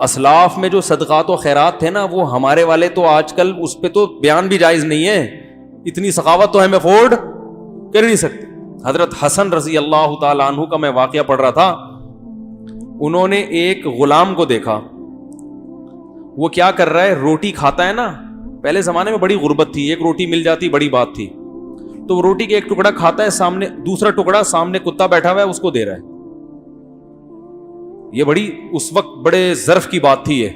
اسلاف میں جو صدقات و خیرات تھے نا وہ ہمارے والے تو آج کل اس پہ تو بیان بھی جائز نہیں ہے, اتنی سخاوت تو ہم افورڈ کر نہیں سکتے. حضرت حسن رضی اللہ تعالیٰ عنہ کا میں واقعہ پڑھ رہا تھا, انہوں نے ایک غلام کو دیکھا, وہ کیا کر رہا ہے, روٹی کھاتا ہے نا, پہلے زمانے میں بڑی غربت تھی, ایک روٹی مل جاتی بڑی بات تھی, تو وہ روٹی کے ایک ٹکڑا کھاتا ہے, سامنے دوسرا ٹکڑا سامنے کتا بیٹھا ہوا ہے اس کو دے رہا ہے. یہ بڑی اس وقت بڑے ظرف کی بات تھی یہ,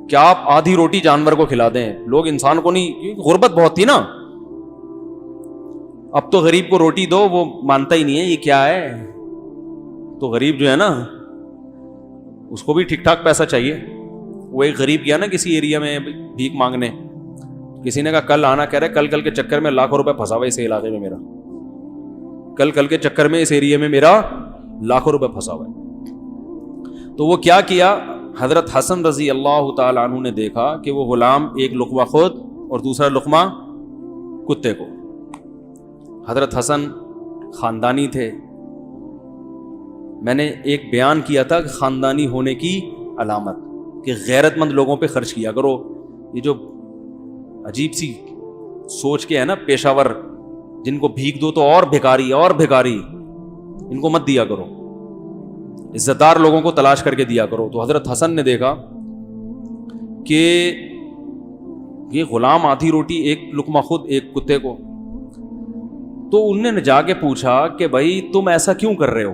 کیا آپ آدھی روٹی جانور کو کھلا دیں, لوگ انسان کو نہیں, غربت بہت تھی نا. اب تو غریب کو روٹی دو وہ مانتا ہی نہیں ہے یہ کیا ہے, تو غریب جو ہے نا اس کو بھی ٹھیک ٹھاک پیسہ چاہیے. وہ ایک غریب گیا نا کسی ایریا میں بھیک مانگنے, کسی نے کہا کل آنا, کہہ رہے کل کے چکر میں لاکھوں روپے پھنسا ہوا اس علاقے میں میرا, کل کے چکر میں اس ایریا میں میرا لاکھوں روپے پھنسا ہوا ہے. تو وہ کیا حضرت حسن رضی اللہ تعالی عنہ نے دیکھا کہ وہ غلام ایک لقمہ خود اور دوسرا لقمہ کتے کو. حضرت حسن خاندانی تھے, میں نے ایک بیان کیا تھا کہ خاندانی ہونے کی علامت کہ غیرت مند لوگوں پہ خرچ کیا کرو. یہ جو عجیب سی سوچ کے ہے نا پیشہ ور, جن کو بھیک دو تو اور بھکاری, ان کو مت دیا کرو, عزت دار لوگوں کو تلاش کر کے دیا کرو. تو حضرت حسن نے دیکھا کہ یہ غلام آدھی روٹی ایک لقمہ خود ایک کتے کو, تو انہوں نے جا کے پوچھا کہ بھائی تم ایسا کیوں کر رہے ہو.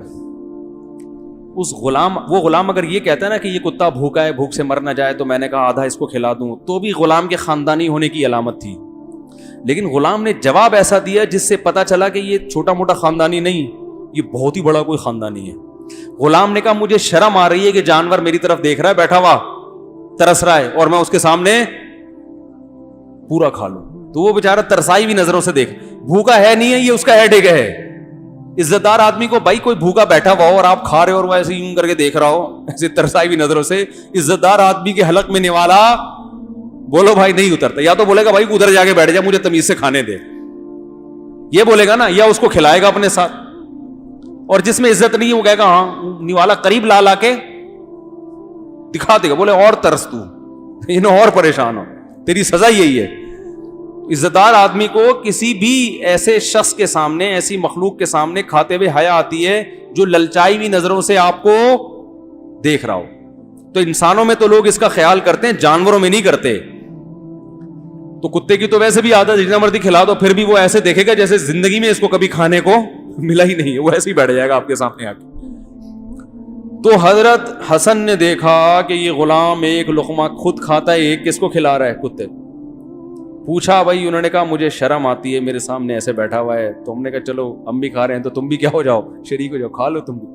وہ غلام اگر یہ کہتا ہے نا کہ یہ کتا بھوکا ہے, بھوک سے مر نہ جائے, تو میں نے کہا آدھا اس کو کھلا دوں, تو بھی غلام کے خاندانی ہونے کی علامت تھی. لیکن غلام نے جواب ایسا دیا جس سے پتا چلا کہ یہ چھوٹا موٹا خاندانی نہیں, یہ بہت ہی بڑا کوئی خاندانی ہے. غلام نے کہا مجھے شرم آ رہی ہے کہ جانور میری طرف دیکھ رہا ہے بیٹھا ہوا ترس رہا ہے اور میں اس کے سامنے پورا کھا لوں. تو وہ بیچارہ ترسائی بھی نظروں سے دیکھ, بھوکا ہے نہیں ہے, یہ اس کا ہیڈ ایک ہے. عزت دار آدمی کو بھائی کوئی بھوکا بیٹھا ہوا ہو اور آپ کھا رہے ہو اور وہ ایسے یوں کر کے دیکھ رہا ہو ایسے ترسائی بھی نظروں سے, عزت دار آدمی کے حلق میں نوالا بولو بھائی نہیں اترتا. یا تو بولے گا بھائی ادھر جا کے بیٹھ جا مجھے تمیز سے کھانے دے, یہ بولے گا نا, یا اس کو کھلائے گا اپنے ساتھ. اور جس میں عزت نہیں ہے وہ کہے گا ہاں نوالا قریب لا کے دکھا دے گا, بولے اور ترس تو, انہیں اور پریشان ہو, تیری سزا یہی ہے. عزت دار آدمی کو کسی بھی ایسے شخص کے سامنے, ایسی مخلوق کے سامنے کھاتے ہوئے حیا آتی ہے جو للچائی ہوئی نظروں سے آپ کو دیکھ رہا ہو. تو انسانوں میں تو لوگ اس کا خیال کرتے ہیں, جانوروں میں نہیں کرتے. تو کتے کی تو ویسے بھی عادت جتنا مرضی کھلا دو پھر بھی وہ ایسے دیکھے گا جیسے زندگی میں اس کو کبھی کھانے کو ملا ہی نہیں ہے, وہ ایسے ہی بیٹھ جائے گا آپ کے سامنے آ کے. تو حضرت حسن نے دیکھا کہ یہ غلام ایک لقمہ خود کھاتا ہے, ایک کس کو کھلا رہا ہے, کتے. پوچھا بھائی, انہوں نے کہا مجھے شرم آتی ہے, میرے سامنے ایسے بیٹھا ہوا ہے. تو ہم نے کہا چلو ہم بھی کھا رہے ہیں تو تم بھی کیا ہو جاؤ, شریک ہو جاؤ, کھا لو تم بھی.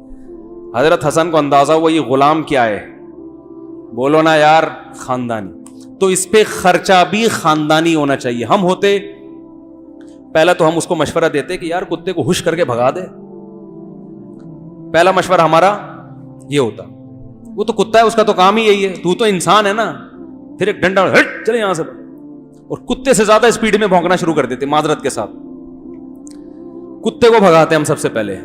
حضرت حسن کو اندازہ ہوا یہ غلام کیا ہے, بولو نا یار خاندانی. تو اس پہ خرچہ بھی خاندانی ہونا چاہیے. ہم ہوتے پہلا تو ہم اس کو مشورہ دیتے کہ یار کتے کو ہوش کر کے بھگا دے, پہلا مشورہ ہمارا یہ ہوتا. وہ تو کتا ہے, اس کا تو کام ہی یہی ہے, تو انسان ہے نا. پھر ایک ڈنڈا ہٹ چلے یہاں سے, اور کتے سے زیادہ اسپیڈ میں بھونکنا شروع کر دیتے معذرت کے ساتھ. کتے کو بھگاتے ہم سب سے پہلے.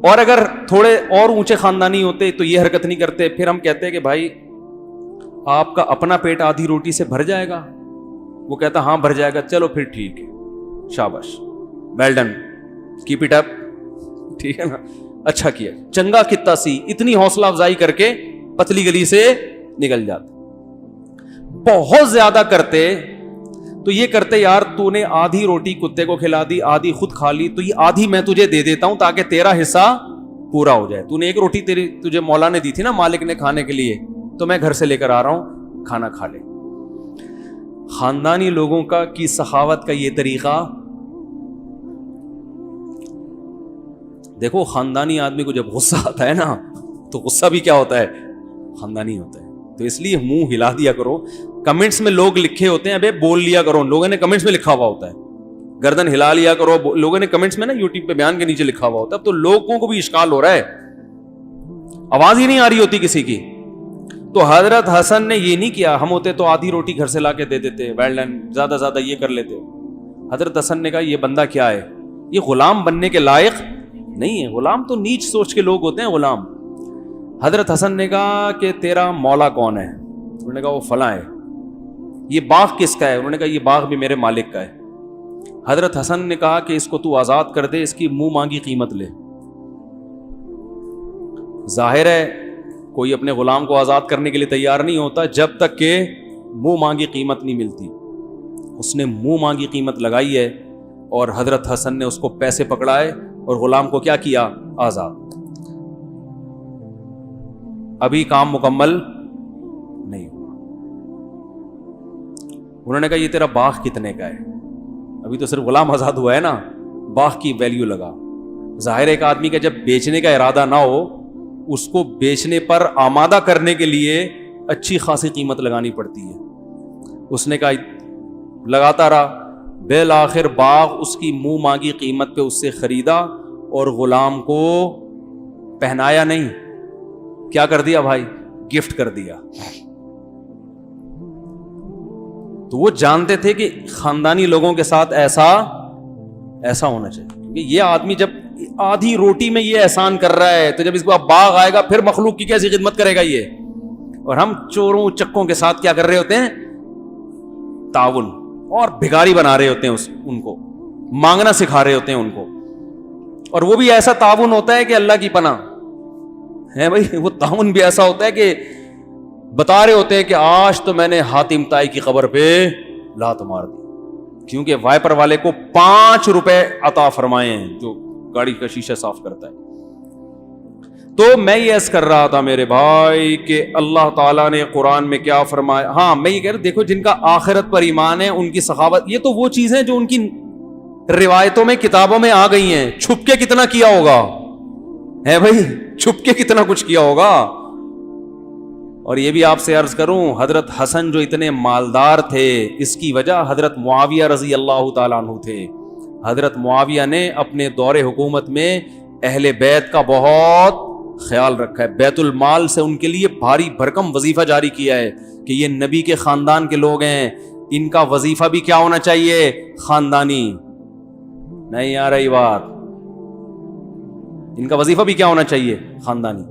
اور اگر تھوڑے اور اونچے خاندانی ہوتے تو یہ حرکت نہیں کرتے. پھر ہم کہتے کہ بھائی آپ کا اپنا پیٹ آدھی روٹی سے بھر جائے گا, وہ کہتا ہاں بھر جائے گا, چلو پھر ٹھیک ہے, شاباش, well done, keep it up, ٹھیک ہے نا, اچھا کیا, چنگا کتا سی, اتنی حوصلہ افزائی کر کے پتلی گلی سے نکل جاتے. بہت زیادہ کرتے تو یہ کرتے یار تو نے آدھی روٹی کتے کو کھلا دی, آدھی خود کھا لی, تو یہ آدھی میں تجھے دے دیتا ہوں تاکہ تیرا حصہ پورا ہو جائے. تو نے ایک روٹی تجھے مولا نے دی تھی نا, مالک نے کھانے کے لیے, تو میں گھر سے لے کر آ رہا ہوں, کھانا کھا لے. خاندانی لوگوں کا کی سخاوت کا یہ طریقہ دیکھو. خاندانی آدمی کو جب غصہ آتا ہے نا تو غصہ بھی کیا ہوتا ہے, خاندانی ہوتا ہے. تو اس لیے منہ ہلا دیا کرو. کمنٹس میں لوگ لکھے ہوتے ہیں, ابے بول لیا کرو, لوگوں نے کمنٹس میں لکھا ہوا ہوتا ہے, گردن ہلا لیا کرو, لوگوں نے کمنٹس میں نا یوٹیوب پہ بیان کے نیچے لکھا ہوا ہوتا ہے. تو لوگوں کو بھی اشکال ہو رہا ہے, آواز ہی نہیں آ رہی ہوتی کسی کی. تو حضرت حسن نے یہ نہیں کیا, ہم ہوتے تو آدھی روٹی گھر سے لا کے دے دیتے, ویل ڈن, زیادہ زیادہ یہ کر لیتے. حضرت حسن نے کہا یہ بندہ کیا ہے, یہ غلام بننے کے لائق نہیں ہے. غلام تو نیچ سوچ کے لوگ ہوتے ہیں غلام. حضرت حسن نے کہا کہ تیرا مولا کون ہے؟ انہوں نے کہا وہ فلاں ہے. یہ باغ کس کا ہے؟ انہوں نے کہا یہ باغ بھی میرے مالک کا ہے. حضرت حسن نے کہا کہ اس کو تو آزاد کر دے, اس کی منہ مانگی قیمت لے. ظاہر ہے کوئی اپنے غلام کو آزاد کرنے کے لیے تیار نہیں ہوتا جب تک کہ منہ مانگی قیمت نہیں ملتی. اس نے منہ مانگی قیمت لگائی ہے اور حضرت حسن نے اس کو پیسے پکڑائے اور غلام کو کیا کیا؟ آزاد. ابھی کام مکمل نہیں ہوا. انہوں نے کہا یہ تیرا باغ کتنے کا ہے؟ ابھی تو صرف غلام آزاد ہوا ہے نا, باغ کی ویلیو لگا. ظاہر ایک آدمی کا جب بیچنے کا ارادہ نہ ہو, اس کو بیچنے پر آمادہ کرنے کے لیے اچھی خاصی قیمت لگانی پڑتی ہے. اس نے کہا لگاتا رہا, بالآخر باغ اس کی منہ مانگی قیمت پہ اس سے خریدا اور غلام کو پہنایا نہیں, کیا کر دیا بھائی؟ گفٹ کر دیا. تو وہ جانتے تھے کہ خاندانی لوگوں کے ساتھ ایسا ہونا چاہیے, کیونکہ یہ آدمی جب آدھی روٹی میں یہ احسان کر رہا ہے تو جب اس کو باغ آئے گا پھر مخلوق کی کیسی خدمت کرے گا یہ. اور ہم چوروں چکوں کے ساتھ کیا کر رہے ہوتے ہیں؟ تعاون, اور بھکاری بنا رہے ہوتے ہیں ان کو, مانگنا سکھا رہے ہوتے ہیں ان کو. اور وہ بھی ایسا تعاون ہوتا ہے کہ اللہ کی پناہ ہے بھائی. وہ تعاون بھی ایسا ہوتا ہے کہ بتا رہے ہوتے ہیں کہ آج تو میں نے حاتم طائی کی قبر پہ لات مار دی, کیونکہ وائپر والے کو 5 روپے عطا فرمائے ہیں, جو گاڑی کا شیشہ صاف کرتا ہے. تو میں یہ عرض کر رہا تھا میرے بھائی کہ اللہ تعالیٰ نے قرآن میں کیا فرمایا. ہاں میں یہ کہہ رہا ہوں, دیکھو جن کا آخرت پر ایمان ہے ان کی سخاوت, یہ تو وہ چیزیں جو ان کی روایتوں میں کتابوں میں آ گئی ہیں. چھپ کے کتنا کیا ہوگا ہے بھائی, چھپ کے کتنا کچھ کیا ہوگا. اور یہ بھی آپ سے عرض کروں, حضرت حسن جو اتنے مالدار تھے اس کی وجہ حضرت معاویہ رضی اللہ تعالیٰ عنہ تھے. حضرت معاویہ نے اپنے دور حکومت میں اہل بیت کا بہت خیال رکھا ہے. بیت المال سے ان کے لیے بھاری بھرکم وظیفہ جاری کیا ہے کہ یہ نبی کے خاندان کے لوگ ہیں, ان کا وظیفہ بھی کیا ہونا چاہیے؟ خاندانی. نہیں آ رہی بات؟ ان کا وظیفہ بھی کیا ہونا چاہیے؟ خاندانی.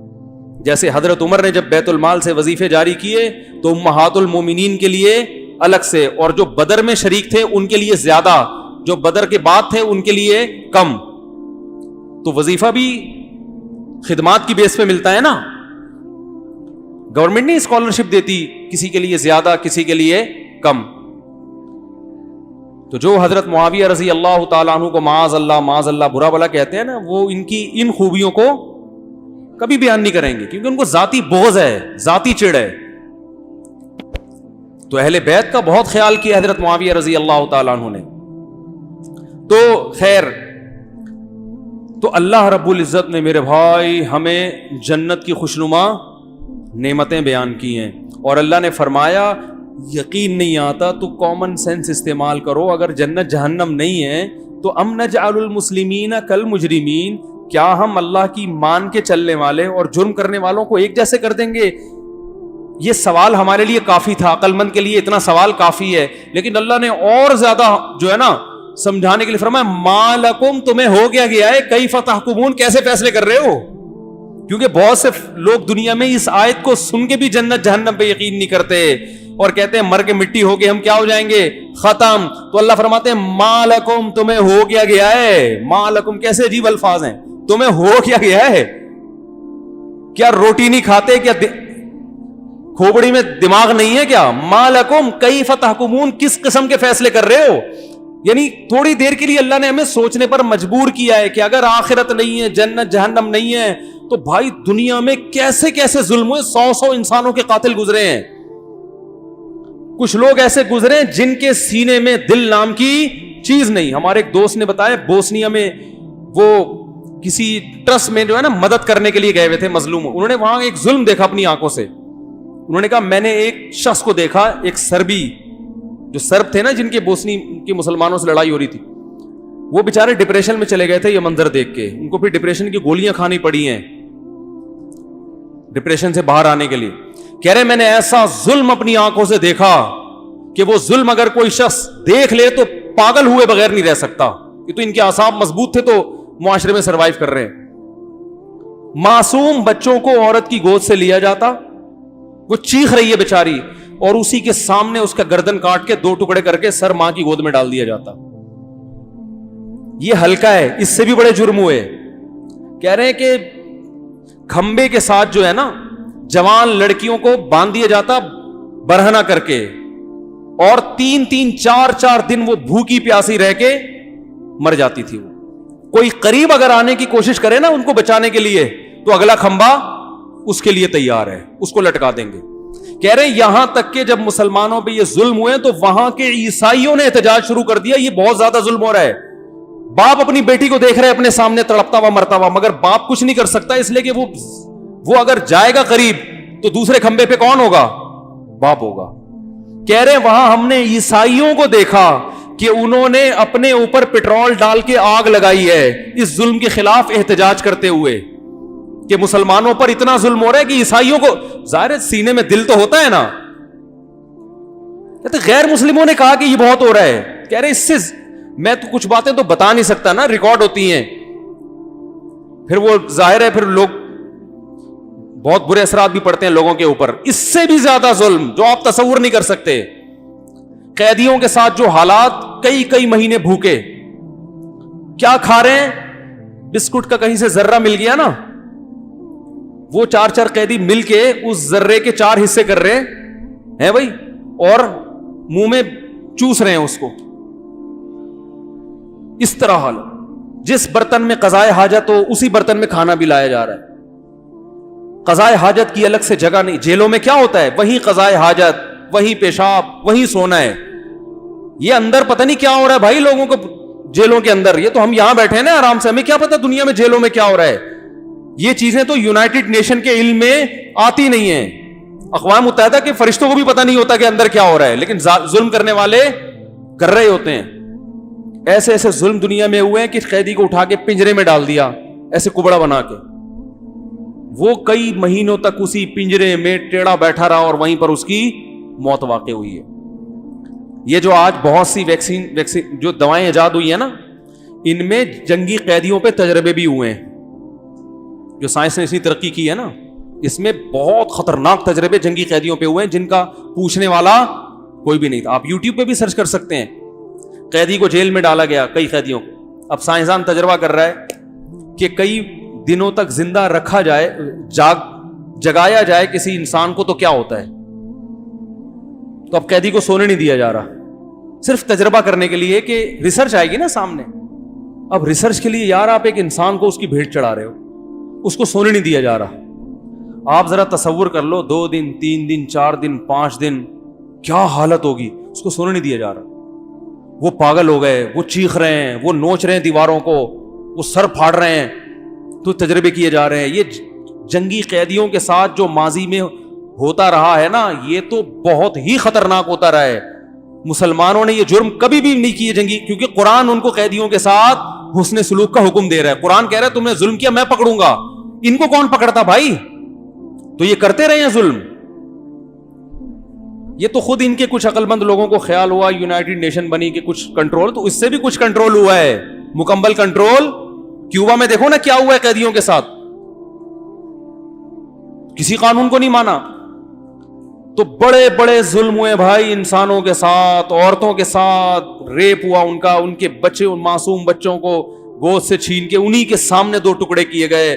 جیسے حضرت عمر نے جب بیت المال سے وظیفے جاری کیے تو امہات المومنین کے لیے الگ سے, اور جو بدر میں شریک تھے ان کے لیے زیادہ, جو بدر کے بعد تھے ان کے لیے کم. تو وظیفہ بھی خدمات کی بیس پہ ملتا ہے نا. گورنمنٹ نہیں اسکالرشپ دیتی, کسی کے لیے زیادہ کسی کے لیے کم. تو جو حضرت معاویہ رضی اللہ تعالیٰ عنہ کو معاذ اللہ برا بلا کہتے ہیں نا, وہ ان کی ان خوبیوں کو کبھی بیان نہیں کریں گے, کیونکہ ان کو ذاتی بغض ہے, ذاتی چڑ ہے. تو اہل بیت کا بہت خیال کیا حضرت معاویہ رضی اللہ تعالیٰ عنہ نے. تو خیر, تو اللہ رب العزت نے میرے بھائی ہمیں جنت کی خوشنما نعمتیں بیان کی ہیں, اور اللہ نے فرمایا یقین نہیں آتا تو کامن سینس استعمال کرو. اگر جنت جہنم نہیں ہے تو ام نجعل المسلمین کالمجرمین, کیا ہم اللہ کی مان کے چلنے والے اور جرم کرنے والوں کو ایک جیسے کر دیں گے؟ یہ سوال ہمارے لیے کافی تھا, عقل مند کے لیے اتنا سوال کافی ہے. لیکن اللہ نے اور زیادہ جو ہے نا سمجھانے کے لیے فرمایا ما لکم, تمہیں ہو گیا ہے کیف تحکمون, کیسے فیصلے کر رہے ہو؟ کیونکہ بہت سے لوگ دنیا میں اس آیت کو سن کے بھی جنت جہنم پہ یقین نہیں کرتے اور کہتے ہیں مر کے مٹی ہو گئے ہم کیا ہو جائیں گے؟ ختم. تو اللہ فرماتے ہیں ما لکم, تمہیں ہو گیا ہے. ما لکم کیسے عجیب الفاظ ہیں, تمہیں ہو گیا ہے. کیا روٹی نہیں کھاتے؟ کیا کھوپڑی میں دماغ نہیں ہے کیا؟ ما لکم کیف تحکمون, کس قسم کے فیصلے کر رہے ہو؟ یعنی تھوڑی دیر کے لیے اللہ نے ہمیں سوچنے پر مجبور کیا ہے کہ اگر آخرت نہیں ہے, جنت جہنم نہیں ہے, تو بھائی دنیا میں کیسے کیسے ظلم ہوئے, 100 انسانوں کے قاتل گزرے ہیں. کچھ لوگ ایسے گزرے ہیں جن کے سینے میں دل نام کی چیز نہیں. ہمارے ایک دوست نے بتایا بوسنیا میں وہ کسی ٹرسٹ میں جو ہے نا مدد کرنے کے لیے گئے ہوئے تھے مظلوم, انہوں نے وہاں ایک ظلم دیکھا اپنی آنکھوں سے. انہوں نے کہا میں نے ایک شخص کو دیکھا, ایک سربی, جو سرب تھے نا جن کے بوسنی کے مسلمانوں سے لڑائی ہو رہی تھی, وہ بیچارے ڈپریشن میں چلے گئے تھے یہ منظر دیکھ کے. ان کو پھر ڈپریشن کی گولیاں کھانی پڑی ہیں ڈپریشن سے باہر آنے کے لیے. کہہ رہے میں نے ایسا ظلم اپنی آنکھوں سے دیکھا کہ وہ ظلم اگر کوئی شخص دیکھ لے تو پاگل ہوئے بغیر نہیں رہ سکتا. یہ تو ان کے اعصاب مضبوط تھے تو معاشرے میں سروائیو کر رہے ہیں. معصوم بچوں کو عورت کی گود سے لیا جاتا, وہ چیخ رہی ہے بیچاری, اور اسی کے سامنے اس کا گردن کاٹ کے 2 ٹکڑے کر کے سر ماں کی گود میں ڈال دیا جاتا. یہ ہلکا ہے, اس سے بھی بڑے جرم ہوئے. کہہ رہے ہیں کہ کھمبے کے ساتھ جو ہے نا جوان لڑکیوں کو باندھ دیا جاتا برہنہ کر کے, اور 3-3 4-4 دن وہ بھوکی پیاسی رہ کے مر جاتی تھی. وہ کوئی قریب اگر آنے کی کوشش کرے نا ان کو بچانے کے لیے تو اگلا کھمبا اس کے لیے تیار ہے, اس کو لٹکا دیں گے. کہہ رہے ہیں یہاں تک کہ جب مسلمانوں پہ یہ ظلم ہوئے تو وہاں کے عیسائیوں نے احتجاج شروع کر دیا, یہ بہت زیادہ ظلم ہو رہا ہے. باپ اپنی بیٹی کو دیکھ رہے اپنے سامنے تڑپتا ہوا مرتا ہوا, مگر باپ کچھ نہیں کر سکتا, اس لیے کہ وہ اگر جائے گا قریب تو دوسرے کھمبے پہ کون ہوگا؟ باپ ہوگا. کہہ رہے ہیں وہاں ہم نے عیسائیوں کو دیکھا کہ انہوں نے اپنے اوپر پیٹرول ڈال کے آگ لگائی ہے اس ظلم کے خلاف احتجاج کرتے ہوئے, کہ مسلمانوں پر اتنا ظلم ہو رہا ہے کہ عیسائیوں کو ظاہر سینے میں دل تو ہوتا ہے نا. کہتے غیر مسلموں نے کہا کہ یہ بہت ہو رہا ہے. کہہ رہے اس سے میں تو کچھ باتیں تو بتا نہیں سکتا نا, ریکارڈ ہوتی ہیں, پھر وہ ظاہر ہے پھر لوگ بہت برے اثرات بھی پڑتے ہیں لوگوں کے اوپر. اس سے بھی زیادہ ظلم جو آپ تصور نہیں کر سکتے, قیدیوں کے ساتھ جو حالات, کئی مہینے بھوکے, کیا کھا رہے ہیں؟ بسکٹ کا کہیں سے ذرہ مل گیا نا, وہ 4 قیدی مل کے اس ذرے کے 4 حصے کر رہے ہیں بھائی, اور منہ میں چوس رہے ہیں اس کو. اس طرح حال, جس برتن میں قضائے حاجت ہو اسی برتن میں کھانا بھی لایا جا رہا ہے. قضائے حاجت کی الگ سے جگہ نہیں. جیلوں میں کیا ہوتا ہے؟ وہی قضائے حاجت, وہی پیشاب, وہی سونا ہے. یہ اندر پتہ نہیں کیا ہو رہا ہے بھائی لوگوں کو جیلوں کے اندر. یہ تو ہم یہاں بیٹھے ہیں نا آرام سے, ہمیں کیا پتا دنیا میں جیلوں میں کیا ہو رہا ہے. یہ چیزیں تو یونائٹڈ نیشن کے علم میں آتی نہیں ہیں. اقوام متحدہ کے فرشتوں کو بھی پتہ نہیں ہوتا کہ اندر کیا ہو رہا ہے, لیکن ظلم کرنے والے کر رہے ہوتے ہیں. ایسے ایسے ظلم دنیا میں ہوئے ہیں کہ قیدی کو اٹھا کے پنجرے میں ڈال دیا ایسے کبڑا بنا کے, وہ کئی مہینوں تک اسی پنجرے میں ٹیڑھا بیٹھا رہا اور وہیں پر اس کی موت واقع ہوئی ہے. یہ جو آج بہت سی ویکسین جو دوائیں ایجاد ہوئی ہیں نا, ان میں جنگی قیدیوں پہ تجربے بھی ہوئے ہیں. جو سائنس نے اتنی ترقی کی ہے نا, اس میں بہت خطرناک تجربے جنگی قیدیوں پہ ہوئے ہیں جن کا پوچھنے والا کوئی بھی نہیں تھا. آپ یوٹیوب پہ بھی سرچ کر سکتے ہیں. قیدی کو جیل میں ڈالا گیا, کئی قیدیوں کو. اب سائنسدان تجربہ کر رہا ہے کہ کئی دنوں تک زندہ رکھا جائے, جگایا جائے کسی انسان کو تو کیا ہوتا ہے. تو اب قیدی کو سونے نہیں دیا جا رہا, صرف تجربہ کرنے کے لیے کہ ریسرچ آئے گی نا سامنے. اب ریسرچ کے لیے یار آپ ایک انسان کو اس کی بھیٹ چڑھا رہے ہو, اس کو سونے نہیں دیا جا رہا. آپ ذرا تصور کر لو, 2 دن 3 دن 4 دن 5 دن کیا حالت ہوگی. اس کو سونے نہیں دیا جا رہا. وہ پاگل ہو گئے, وہ چیخ رہے ہیں, وہ نوچ رہے ہیں دیواروں کو, وہ سر پھاڑ رہے ہیں, تو تجربے کیے جا رہے ہیں. یہ جنگی قیدیوں کے ساتھ جو ماضی میں ہوتا رہا ہے نا, یہ تو بہت ہی خطرناک ہوتا رہا ہے. مسلمانوں نے یہ جرم کبھی بھی نہیں کیے جنگی, کیونکہ قرآن ان کو قیدیوں کے ساتھ حسن سلوک کا حکم دے رہا ہے. قرآن کہہ رہا ہے تم نے ظلم کیا میں پکڑوں گا. ان کو کون پکڑتا بھائی؟ تو یہ کرتے رہے ہیں ظلم. یہ تو خود ان کے کچھ عقل مند لوگوں کو خیال ہوا یونائٹڈ نیشن بنی کہ کچھ کنٹرول, تو اس سے بھی کچھ کنٹرول ہوا ہے, مکمل کنٹرول. کیوبا میں دیکھو نا کیا ہوا ہے قیدیوں کے ساتھ, کسی قانون کو نہیں مانا. تو بڑے بڑے ظلم ہوئے بھائی انسانوں کے ساتھ, عورتوں کے ساتھ ریپ ہوا ان کا, ان کے بچے, ان معصوم بچوں کو گود سے چھین کے انہی کے سامنے 2 ٹکڑے کیے گئے.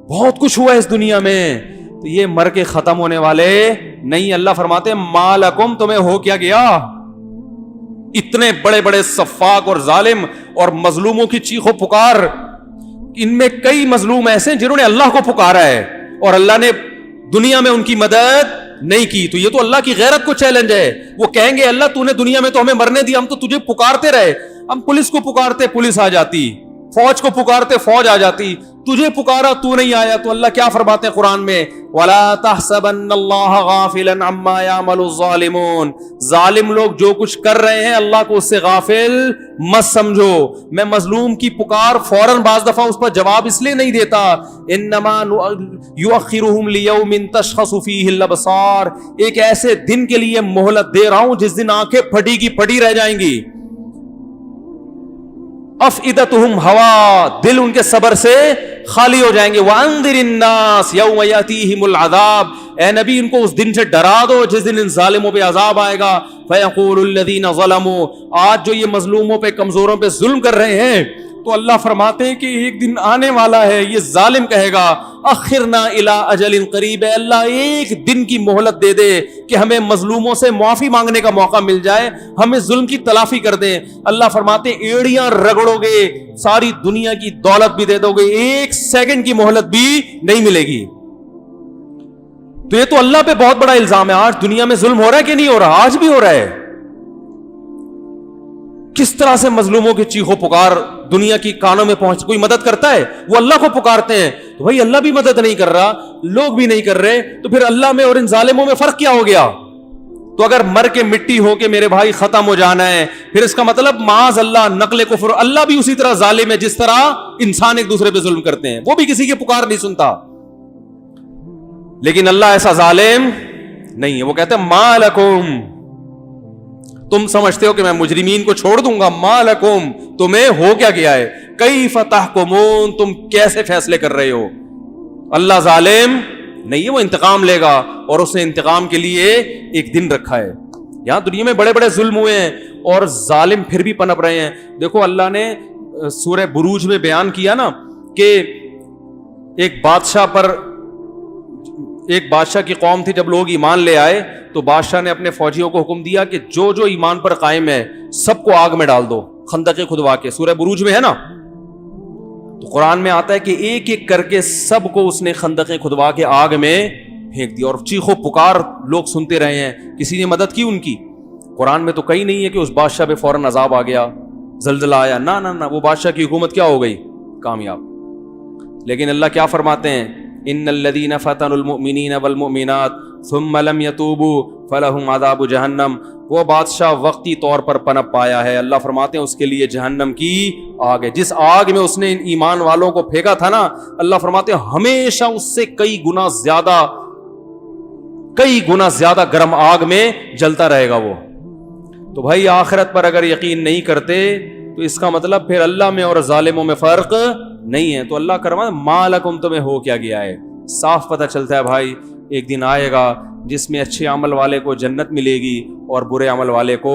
بہت کچھ ہوا ہے اس دنیا میں. تو یہ مر کے ختم ہونے والے نہیں. اللہ فرماتے مالکم, تمہیں ہو کیا گیا؟ اتنے بڑے بڑے سفاک اور ظالم اور مظلوموں کی چیخ و پکار. ان میں کئی مظلوم ایسے ہیں جنہوں نے اللہ کو پکارا ہے اور اللہ نے دنیا میں ان کی مدد نہیں کی. تو یہ تو اللہ کی غیرت کو چیلنج ہے. وہ کہیں گے اللہ تو نے دنیا میں تو ہمیں مرنے دیا, ہم تو تجھے پکارتے رہے. ہم پولیس کو پکارتے پولیس آ جاتی, فوج کو پکارتے فوج آ جاتی, تجھے پکارا تو نہیں آیا. تو اللہ کیا فرماتے ہیں قرآن میں, وَلَا تَحْسَبَنَّ اللَّهَ غَافِلًا عَمَّا يَعْمَلُ الظَّالِمُونَ. ظالم لوگ جو کچھ کر رہے ہیں اللہ کو اس سے غافل مت سمجھو. میں مظلوم کی پکار فوراً بعض دفعہ اس پر جواب اس لیے نہیں دیتا, انما یؤخرہم لیوم تشخص فیہ الابصار, ایک ایسے دن کے لیے مہلت دے رہا ہوں جس دن آنکھیں پھٹی کی پھٹی رہ جائیں گی. افئدتہم ہوا, دل ان کے صبر سے خالی ہو جائیں گے. وَأَنذِرِ النَّاسَ يَوْمَ يَأْتِيهِمُ الْعَذَابُ، اے نبی ان کو اس دن سے ڈرا دو جس دن ان ظالموں پہ عذاب آئے گا. فَيَقُولُ الَّذِينَ ظَلَمُوا، آج جو یہ مظلوموں پہ کمزوروں پہ ظلم کر رہے ہیں تو اللہ فرماتے ہیں کہ ایک دن آنے والا ہے، یہ ظالم کہے گا اخرنا الی اجل قریب، اللہ ایک دن کی مہلت دے دے کہ ہمیں مظلوموں سے معافی مانگنے کا موقع مل جائے، ہمیں ظلم کی تلافی کر دیں. اللہ فرماتے ہیں ایڑیاں رگڑو گے، ساری دنیا کی دولت بھی دے دو گے، ایک سیکنڈ کی مہلت بھی نہیں ملے گی. تو یہ تو اللہ پہ بہت بڑا الزام ہے. آج دنیا میں ظلم ہو رہا ہے کہ نہیں ہو رہا؟ آج بھی ہو رہا ہے. کس طرح سے مظلوموں کی چیخو پکار دنیا کی کانوں میں پہنچ، کوئی مدد کرتا ہے؟ وہ اللہ کو پکارتے ہیں تو بھائی اللہ بھی مدد نہیں کر رہا، لوگ بھی نہیں کر رہے، تو پھر اللہ میں اور ان ظالموں میں فرق کیا ہو گیا؟ تو اگر مر کے مٹی ہو کے میرے بھائی ختم ہو جانا ہے، پھر اس کا مطلب معاذ اللہ نقل کفر، اللہ بھی اسی طرح ظالم ہے جس طرح انسان ایک دوسرے پہ ظلم کرتے ہیں، وہ بھی کسی کی پکار نہیں سنتا. لیکن اللہ ایسا ظالم نہیں ہے. وہ کہتے ہیں ما لکم، تم سمجھتے ہو کہ میں مجرمین کو چھوڑ دوں گا؟ ما لکم، تمہیں ہو کیا گیا ہے؟ کیف تحکمون، تم کیسے فیصلے کر رہے ہو؟ اللہ ظالم نہیں ہے، وہ انتقام لے گا، اور اس نے انتقام کے لیے ایک دن رکھا ہے. یہاں دنیا میں بڑے بڑے ظلم ہوئے ہیں اور ظالم پھر بھی پنپ رہے ہیں. دیکھو اللہ نے سورہ بروج میں بیان کیا نا کہ ایک بادشاہ کی قوم تھی، جب لوگ ایمان لے آئے تو بادشاہ نے اپنے فوجیوں کو حکم دیا کہ جو جو ایمان پر قائم ہے سب کو آگ میں ڈال دو، خندقیں کھدوا کے. سورہ بروج میں ہے نا، تو قرآن میں آتا ہے کہ ایک ایک کر کے سب کو اس نے خندقیں کھدوا کے آگ میں پھینک دیا، اور چیخو پکار لوگ سنتے رہے ہیں. کسی نے مدد کی ان کی؟ قرآن میں تو کہیں نہیں ہے کہ اس بادشاہ پہ فوراً عذاب آ گیا، زلزلہ آیا، نہ نہ نہ، وہ بادشاہ کی حکومت کیا ہو گئی؟ کامیاب. لیکن اللہ کیا فرماتے ہیں؟ ان الذين فتنوا المؤمنين والمؤمنات ثم لم يتوبوا فلهم عذاب جہنم. وہ بادشاہ وقتی طور پر پنپ پایا ہے، اللہ فرماتے ہیں اس کے لیے جہنم کی آگ ہے. جس آگ میں اس نے ان ایمان والوں کو پھینکا تھا نا، اللہ فرماتے ہیں ہمیشہ اس سے کئی گنا زیادہ گرم آگ میں جلتا رہے گا وہ. تو بھائی آخرت پر اگر یقین نہیں کرتے تو اس کا مطلب پھر اللہ میں اور ظالموں میں فرق نہیں ہے. تو اللہ کروا ما لکم، تمہیں ہو کیا گیا ہے. صاف پتہ چلتا ہے بھائی ایک دن آئے گا جس میں اچھے عمل والے کو جنت ملے گی اور برے عمل والے کو